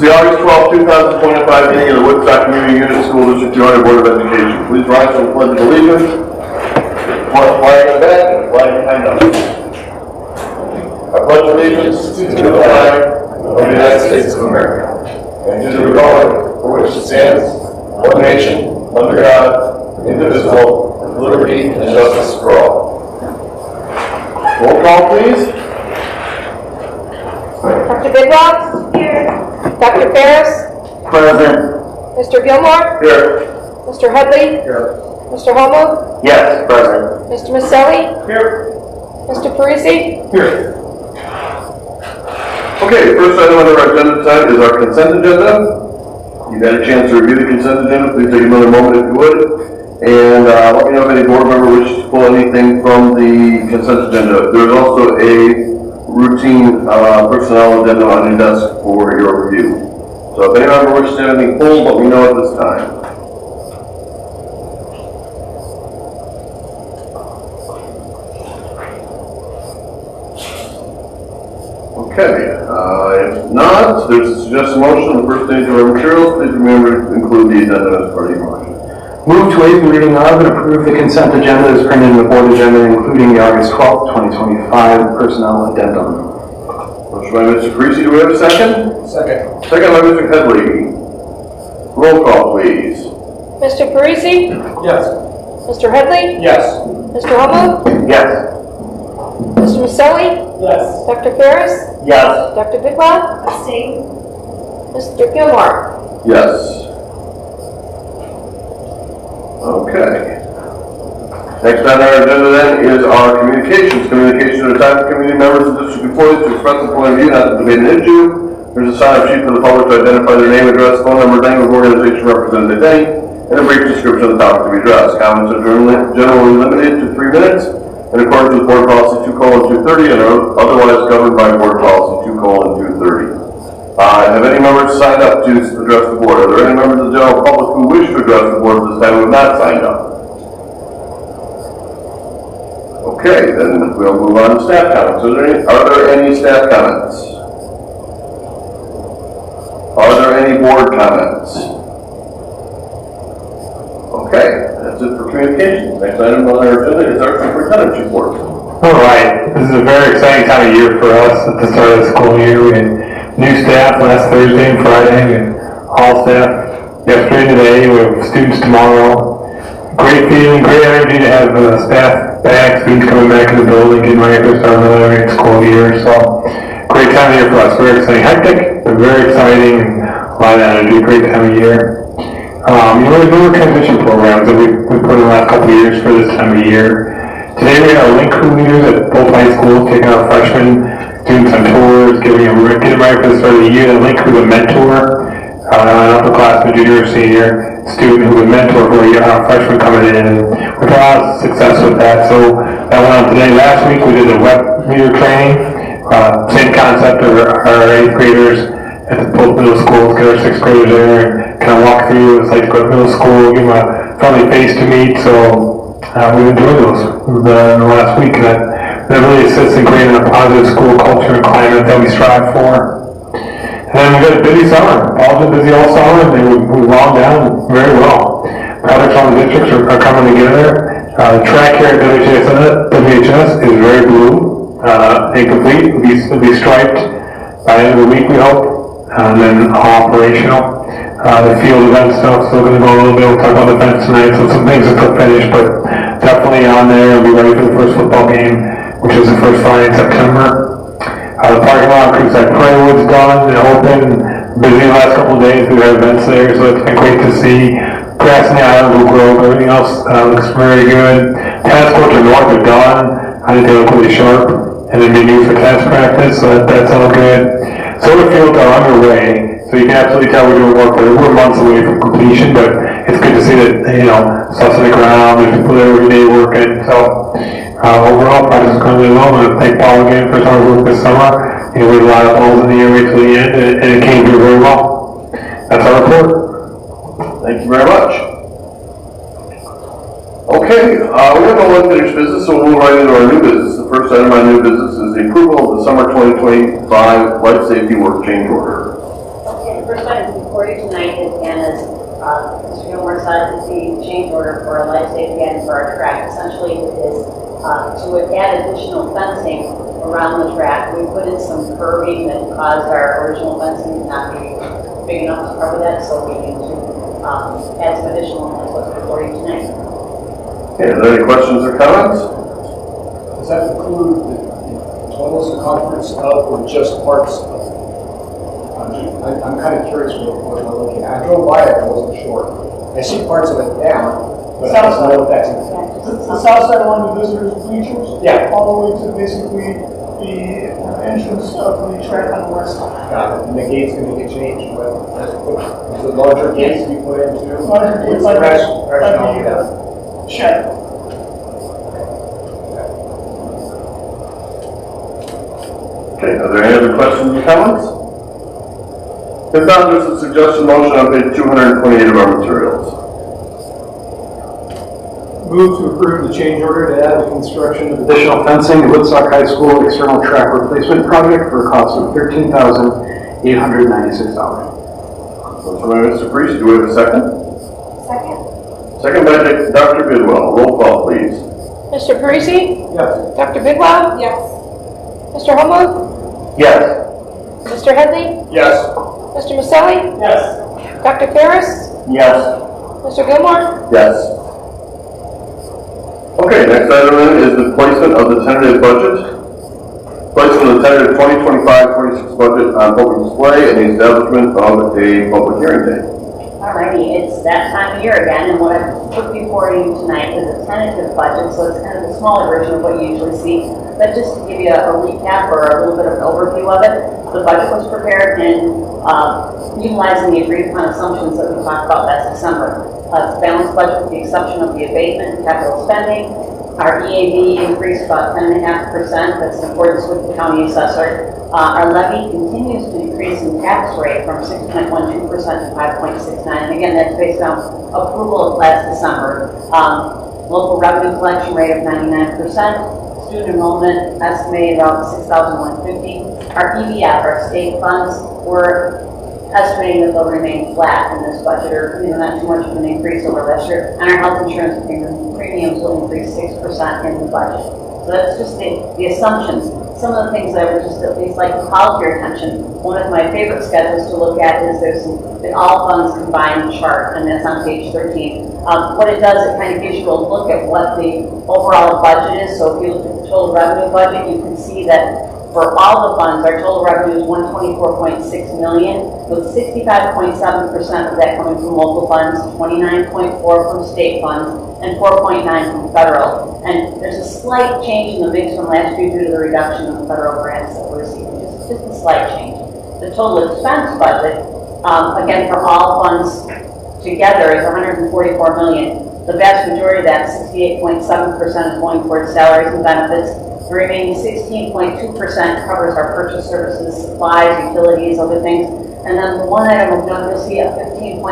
is the August 12, 2025 meeting of the Woodstock Community Unit School District 200 Board of Education. Please rise for the Pledge of Allegiance. Flag in the back and flag behind us. I pledge allegiance to the flag of the United States of America and to the republic for which it stands, one nation, under God, indivisible, with liberty and justice for all. Roll call, please. Dr. Bidwell? Here. Dr. Ferris? Present. Mr. Gilmore? Here. Mr. Headley? Here. Mr. Homo? Yes, present. Mr. Maselli? Here. Mr. Parisi? Here. Okay, the first item on our agenda tonight is our consent agenda. You've had a chance to review the consent agenda. Please take another moment if you would. And let me know if any board member wishes to pull anything from the consent agenda. There's also a routine personnel agenda on your desk for your review. So if any member wishes to have anything pulled, let me know at this time. Okay, if not, there's a suggested motion on the first page of our materials. Please remember to include the agenda as part of your motion. Move to waive the reading of and approve the consent agenda as printed in the board agenda, including the August 12th, 2025 personnel addendum. Motion by Mr. Parisi. Do we have a second? Second. Second by Mr. Headley. Roll call, please. Mr. Parisi? Yes. Mr. Headley? Yes. Mr. Homo? Yes. Mr. Maselli? Yes. Dr. Ferris? Yes. Dr. Bidwell? Abstain. Mr. Gilmore? Yes. Okay. Next on our agenda then is our communications. Communication to the time of community members of the district before this to express the point of view, not to debate an issue. There's a sign-up sheet for the public to identify their name, address, phone number, name of organization represented today, and a brief description of the topic to be addressed. Comments are generally limited to 3 minutes in accordance with Board Policy 2:230 and are otherwise governed by Board Policy 2:230. Have any members signed up to address the board? Are there any members of the general public who wish to address the board at this time who have not signed up? Okay, then we'll move on to staff comments. Are there any staff comments? Are there any board comments? Okay, that's it for communications. Next item on our agenda is our superintendent's report. All right, this is a very exciting time of year for us at the start of the school year. We had new staff last Thursday and Friday, and all staff yesterday and today. We have students tomorrow. Great feeling, great energy to have staff back, students coming back in the building, getting ready to start another school year. So, great time of year for us. Very exciting. Hectic, but very exciting, and a lot of energy. Great time of year. There's newer transition programs that we put in the last couple of years for this time of year. Today we had our link crew leaders at both high schools taking our freshmen students on tours, getting them ready for the start of the year. The link crew, a mentor, an upperclassman, junior or senior student who would mentor for a freshman coming in. And we've had a lot of success with that. So that went on today. Last week we did a web leader training. Same concept of our 8th graders at the both middle schools, get our 6th graders there and kind of walk through what it's like to go to middle school, give them a friendly face to meet. So we enjoyed those in the last week, and that really assists in creating a positive school culture and climate that we strive for. And then we got a busy summer. Paul's been busy all summer, and we wound down very well. Projects on the districts are coming together. The track here at WHS is very blue, incomplete. It'll be striped by the end of the week, we hope. And then operational. The field event stuff, still going to go a little bit. We'll talk about the events tonight, so some things are still finished, but definitely on there and be ready for the first football game, which is the first Friday in September. The parking lot, Creekside Prairie done and open. Busy the last couple of days. We've had events there, so it's been great to see. Grass in the island will grow, but everything else looks very good. Tennis courts are north are done. I think they look really sharp, and they'll be new for tennis practice, so that's all good. Solar fields are underway, so you can absolutely tell we're doing work there. We're months away from completion, but it's good to see that, stuff's on the ground, there's people there every day working. So overall, project is going really well. I want to thank Paul again for his hard work this summer. We had a lot of balls in the air right to the end, and it came through very well. That's our report. Thank you very much. Okay, we have no unfinished business, so we'll move right into our new business. The first item on new business is the approval of the summer 2025 life safety work change order. Okay, first item before you tonight is, again, as Mr. Gilmore said, is the change order for a life safety end for our track. Essentially, it is to add additional fencing around the track. We put in some curbing that caused our original fencing to not be big enough to cover that, so we need to add some additional, and that's what's before you tonight. Okay, are there any questions or comments? Does that include the total circumference of, or just parts of? I'm kind of curious what we're looking at. I drove by it, I wasn't sure. I see parts of it down, but I don't know if that's included. The south side along the visitors bleachers? Yeah. All the way to basically the entrance of the track on the west side. Got it. And the gate's going to get changed, but is the larger gates to be put into? Larger gates, What's the like rationale for that? Shed. Okay, are there any other questions or comments? If not, there's a suggested motion on page 228 of our materials. Move to approve the change order to add the construction of additional fencing at Woodstock High School external track replacement project for a cost of $13,896. Motion by Mr. Priest, do we have a second? Second. Second by Dr. Bidwell. Roll call, please. Mr. Parisi? Yes. Dr. Bidwell? Yes. Mr. Homewood? Yes. Mr. Headley? Yes. Mr. Maselli? Yes. Dr. Ferris? Yes. Mr. Gilmore? Yes. Okay, next item then is the placement of the tentative budget. Placement of the tentative 2025-26 budget on public display and the establishment of a public hearing date. Alrighty, it's that time of year again, and what I've put before you tonight is a tentative budget, so it's kind of the smaller version of what you usually see. But just to give you a recap or a little bit of an overview of it, the budget was prepared in utilizing the agreed upon assumptions that we talked about last December. It's a balanced budget with the exception of the abatement and capital spending. Our EAV increased about 10.5%. That's in accordance with the county assessor. Our levy continues to decrease in tax rate from 6.12% to 5.69%. And again, that's based on approval of last December. Local revenue collection rate of 99%. Student enrollment estimated about 6,150. Our EVF, our state funds, were estimating that they'll remain flat in this budget, or not too much of an increase over last year. And our health insurance premiums will increase 6% in the budget. So that's just the assumptions. Some of the things that I would just at least like to call to your attention. One of my favorite schedules to look at is there's the all funds combined chart, and that's on page 13. What it does, it kind of gives you a look at what the overall budget is. So if you look at the total revenue budget, you can see that for all the funds, our total revenue is $124.6 million, with 65.7% of that coming from local funds, 29.4% from state funds, and 4.9% from federal. And there's a slight change in the mix from last year due to the reduction of the federal grants that we're receiving, just a slight change. The total expense budget, again, for all funds together is $144 million. The vast majority of that, 68.7%, is going towards salaries and benefits. The remaining 16.2% covers our purchase services, supplies, utilities, other things. And then the one item of note, you'll see a 15.1%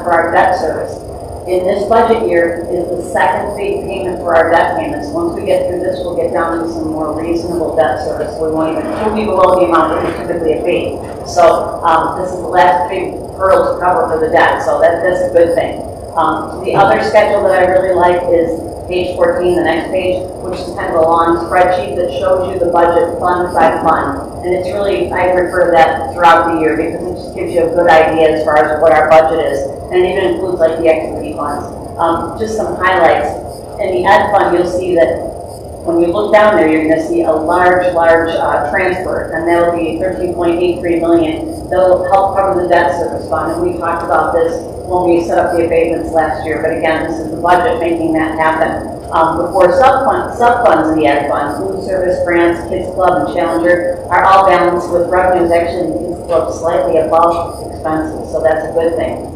for our debt service. In this budget year is the second big payment for our debt payments. Once we get through this, we'll get down to some more reasonable debt service. We'll be below the amount that we typically abate. So this is the last big hurdle to cover for the debt. So that's a good thing. The other schedule that I really like is page 14, the next page, which is kind of a long spreadsheet that shows you the budget fund by fund. And it's really, I refer to that throughout the year because it just gives you a good idea as far as what our budget is. And it even includes like the activity funds. Just some highlights. In the ed fund, you'll see that when you look down there, you're going to see a large transfer, and that'll be $13.83 million. That'll help cover the debt service fund. And we talked about this when we set up the abatements last year, but again, this is the budget making that happen. Before sub-funds in the ed fund, food service, grants, kids club, and challenger are all balanced with revenues actually in the kids club slightly above expenses, so that's a good thing.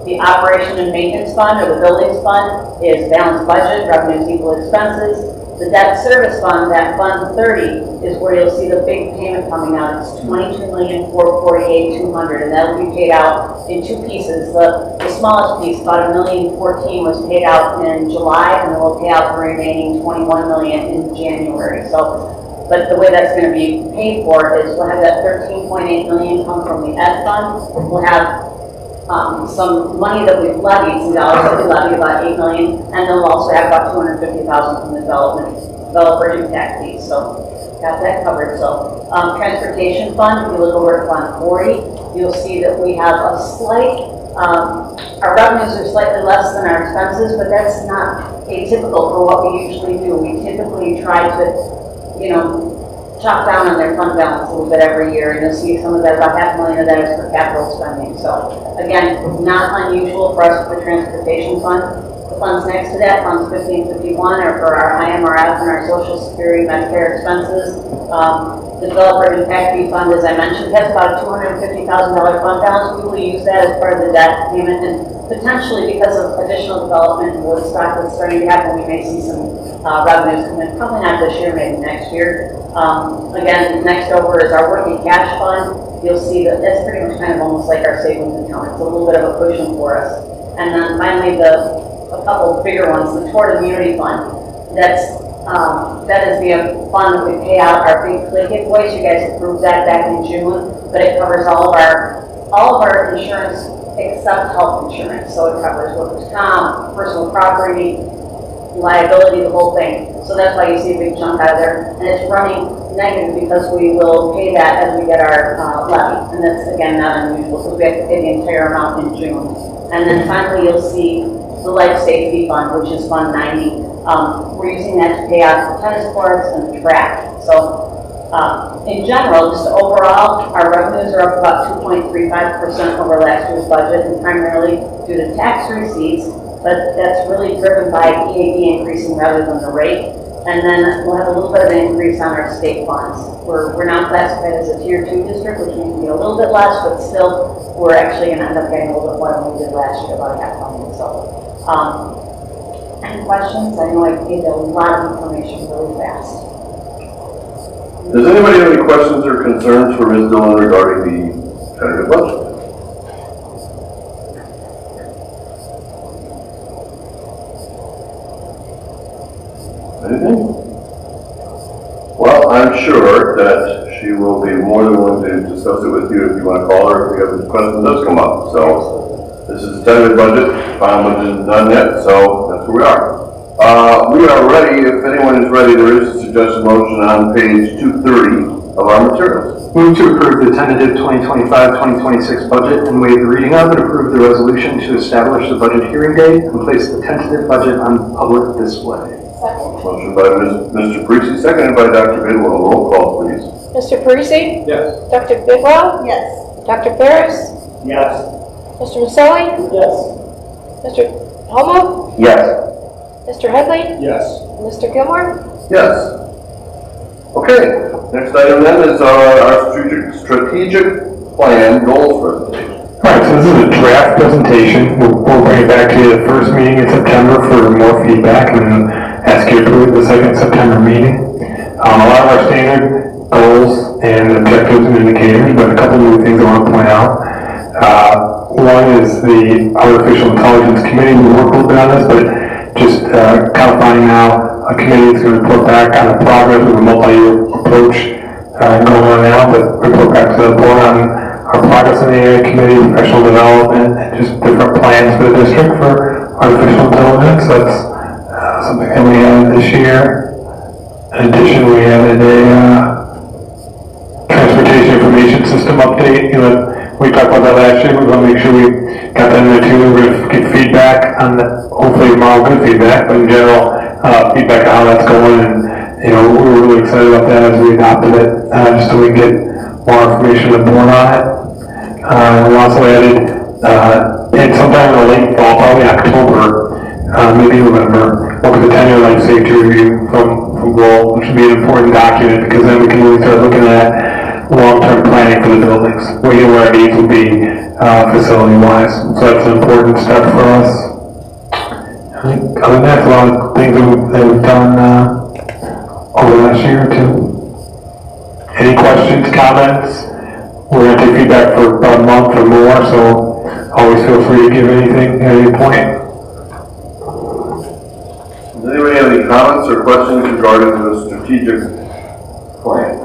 The operation and maintenance fund, or the buildings fund, is balanced budget, revenues equal expenses. The debt service fund, that fund 30, is where you'll see the big payment coming out. It's $22,448,200, and that'll be paid out in two pieces. The smallest piece, about $1,014,000, was paid out in July, and then we'll pay out the remaining $21 million in January. So But the way that's gonna be paid for is we'll have that 13.8 million come from the ed fund. We'll have some money that we've levied, some dollars that we levied, about 8 million, and then we'll also have about 250,000 from the developer impact fees. So got that covered. So transportation fund, if you look over at fund 40, you'll see that we have a slight, our revenues are slightly less than our expenses, but that's not atypical for what we usually do. We typically try to, chop down on their fund balance a little bit every year, and you'll see some of that, about $500,000 of that is for capital spending. So again, not unusual for us with the transportation fund. The funds next to that, funds 1551, are for our IMRF and our Social Security Medicare expenses. The developer impact fee fund, as I mentioned, has about a $250,000 fund balance. We will use that as part of the debt payment, and potentially because of additional development in Woodstock that's starting to happen, we may see some revenues come in, probably not this year, maybe next year. Again, next over is our working cash fund. You'll see that that's pretty much kind of almost like our savings account. It's a little bit of a cushion for us. And then finally, a couple bigger ones, the Tort Immunity Fund. That is the fund that we pay out our big click invoice. You guys approved that back in June, but it covers all of our insurance except health insurance. So it covers workers' comp, personal property, liability, the whole thing. So that's why you see a big chunk out of there. And it's running negative because we will pay that as we get our levy. And that's, again, not unusual because we have to pay the entire amount in June. And then finally, you'll see the Life Safety Fund, which is Fund 90. We're using that to pay out the tennis courts and the track. So in general, just overall, our revenues are up about 2.35% over last year's budget, and primarily due to tax receipts. But that's really driven by EAD increasing rather than the rate. And then we'll have a little bit of an increase on our state funds. We're now classified as a Tier 2 district, which means we get a little bit less, but still we're actually going to end up getting a little bit more than we did last year, about $500,000. So, any questions? I know I gave a lot of information really fast. Does anybody have any questions or concerns for Ms. Dillon regarding the tentative budget? Anything? Well, I'm sure that she will be more than willing to discuss it with you if you want to call her, if you have any questions does come up. So, this is the tentative budget, final budget isn't done yet, so that's where we are. We are ready, if anyone is ready, there is a suggested motion on page 230 of our materials. Move to approve the tentative 2025-2026 budget and waive the reading of and approve the resolution to establish the budget hearing date and place the tentative budget on public display. Motion by Mr. Parisi, seconded by Dr. Bidwell. Roll call, please. Mr. Parisi? Yes. Dr. Bidwell? Yes. Dr. Ferris? Yes. Mr. Maselli? Yes. Mr. Homo? Yes. Mr. Headley? Yes. Mr. Gilmore? Yes. Okay, next item then is our strategic plan goals presentation. Alright, so this is a draft presentation. We'll bring it back to you the first meeting in September for more feedback and then ask you to approve the second September meeting. A lot of our standard goals and objectives and indicators, but a couple new things I want to point out. One is the Artificial Intelligence Committee. We worked a little bit on this, but just kind of finding now a committee that's going to report back on the progress of a multi-year approach going on now, but report back to the board on our progress in the area committee, professional development, and just different plans for the district for artificial intelligence. That's something that we added this year. In addition, we added a transportation information system update. We talked about that last year. We're going to make sure we got that in there too. We're going to get feedback on that. Hopefully tomorrow, good feedback, but in general, feedback on how that's going. And we're really excited about that as we adopted it, just so we can get more information on the board on it. We also added, and sometime in the late fall, probably October, maybe November, look at the 10-year life safety review from Goal, which would be an important document because then we can really start looking at long-term planning for the buildings, where our needs will be facility-wise. So that's an important step for us. I think other than that, a lot of things that we've done over the last year or two. Any questions, comments? We're going to take feedback for about a month or more, so always feel free to give anything at any point. Does anybody have any comments or questions regarding the strategic plan.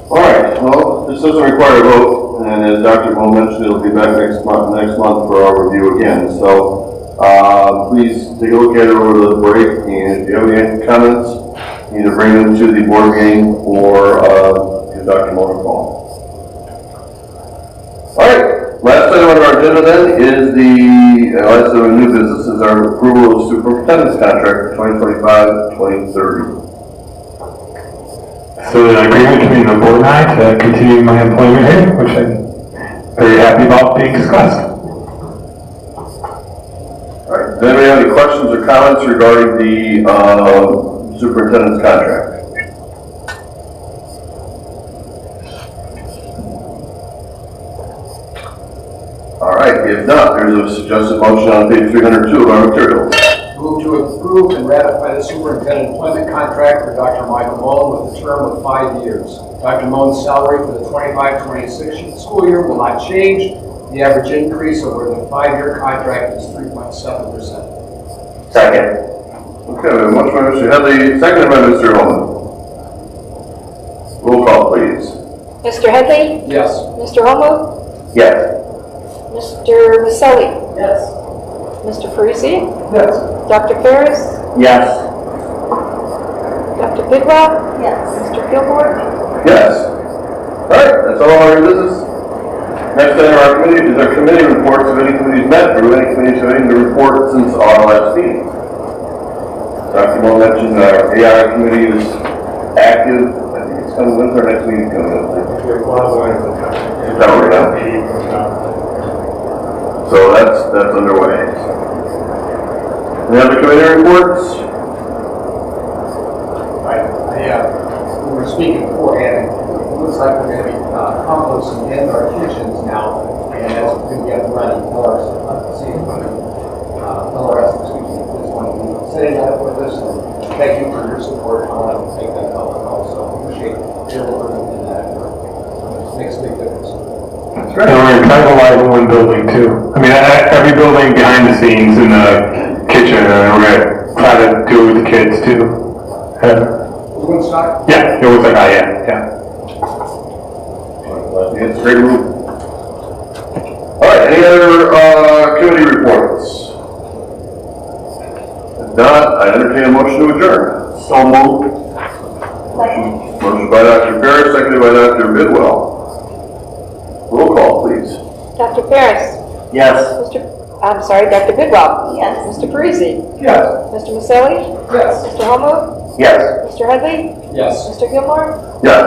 All right, well, this doesn't require a vote, and as Dr. Moe mentioned, it'll be back next month for our review again. So please take a look at it over the break, and if you have any comments, either bring them to the board meeting or give Dr. Moe a call. All right, last item on our agenda then is the last item of new business is our approval of superintendent's contract for 2025-2030. So an agreement between the board and I to continue my employment here, which I'm very happy about being discussed. All right, does anybody have any questions or comments regarding the superintendent's contract? All right, if not, there's a suggested motion on page 302 of our materials. Move to approve and ratify the superintendent employment contract for Dr. Michael Moen with a term of 5 years. Dr. Moen's salary for the 25-26 school year will not change. The average increase over the 5-year contract is 3.7%. Second. Okay, we have a motion by Mr. Headley, seconded by Mr. Holman. Roll call, please. Mr. Headley? Yes. Mr. Homo? Yes. Mr. Maselli? Yes. Mr. Parisi? Yes. Dr. Ferris? Yes. Dr. Bidwell? Yes. Mr. Gilmore? Yes. All right, that's all our business. Next item on our committee is our committee reports. If any committees met, or any committees have anything to report since our last meeting. Dr. Moe mentioned our AI committee is active. I think it's coming. When's our next meeting coming up? September now. So that's underway. Any other committee reports? We were speaking beforehand. It looks like we're going to be composting in our kitchens now, and as we get running, LRS, excuse me, is going to be setting that up with us. And thank you for your support. I want to make that public also. Appreciate your work in that. It makes a big difference. That's And we're trying to live in one building too. I mean, every building behind the scenes in the kitchen, and we're going to try to do it with the kids too. Woodstock? Yeah, it was like, yeah. It's a great move. All right, any other committee reports? If not, I entertain a motion to adjourn. So moved. Motion by Dr. Ferris, seconded by Dr. Bidwell. Roll call, please. Dr. Ferris? Yes. Dr. Bidwell? Yes. Mr. Parisi? Yes. Mr. Maselli? Yes. Mr. Homo? Yes. Mr. Headley? Yes. Mr. Gilmore? Yes.